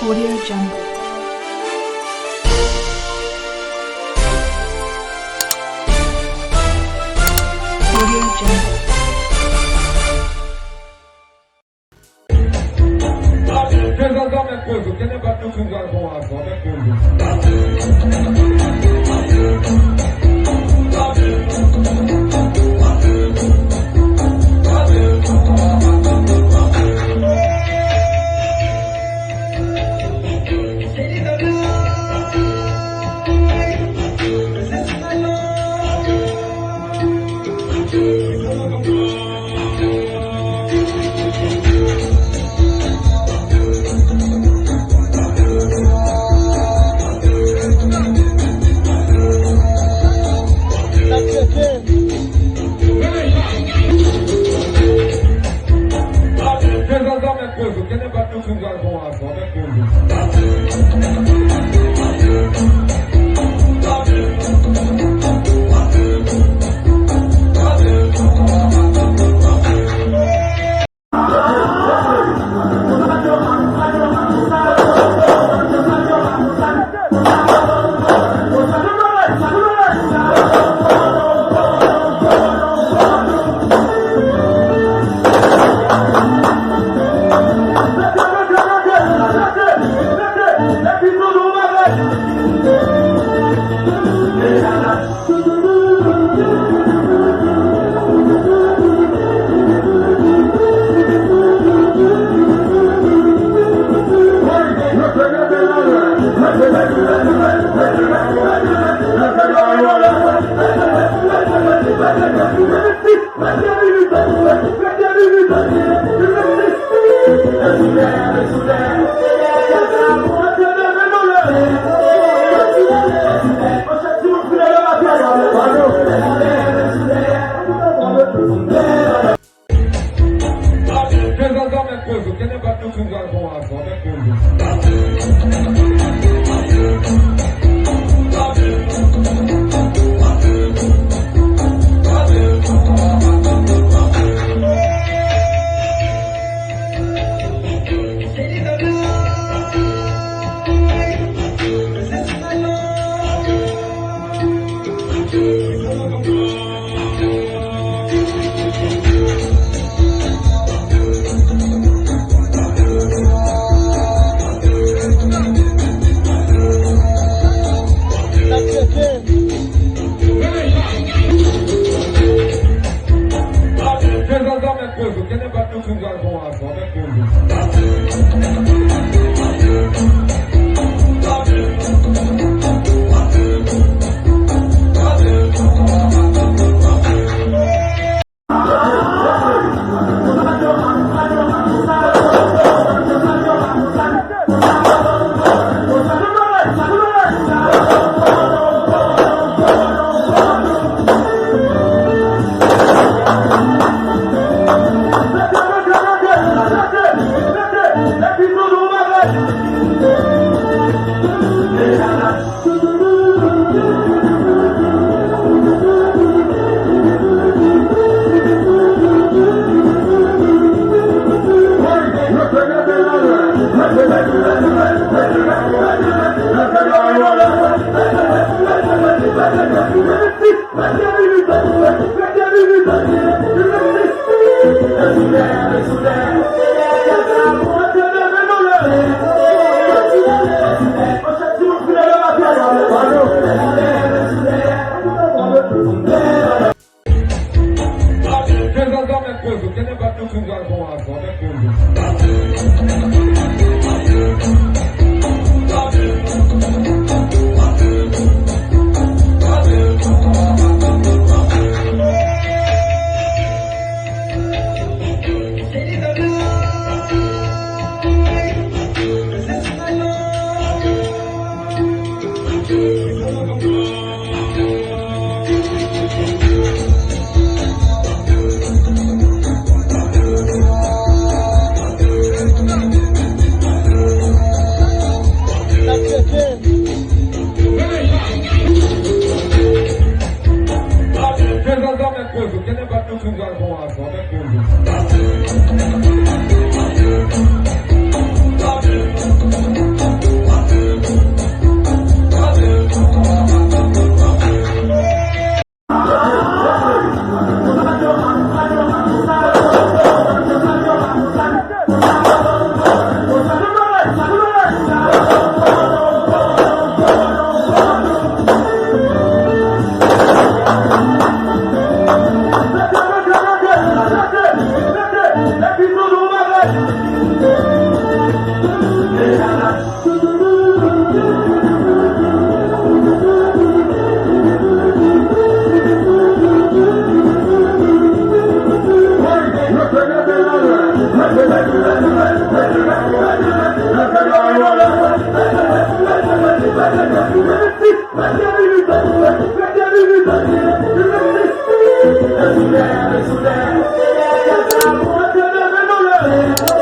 Audio Jungle. Audio Jungle. Mesmo coisa, que nem bateu com o garfão lá, só é coisa. Coisa, que nem bateu com o garfão lá, só é coisa. Coisa, que nem bateu com o garfão lá, só é coisa. Coisa, que nem bateu com o garfão lá, só é coisa. Coisa, que nem bateu com o garfão lá, só é coisa. Let's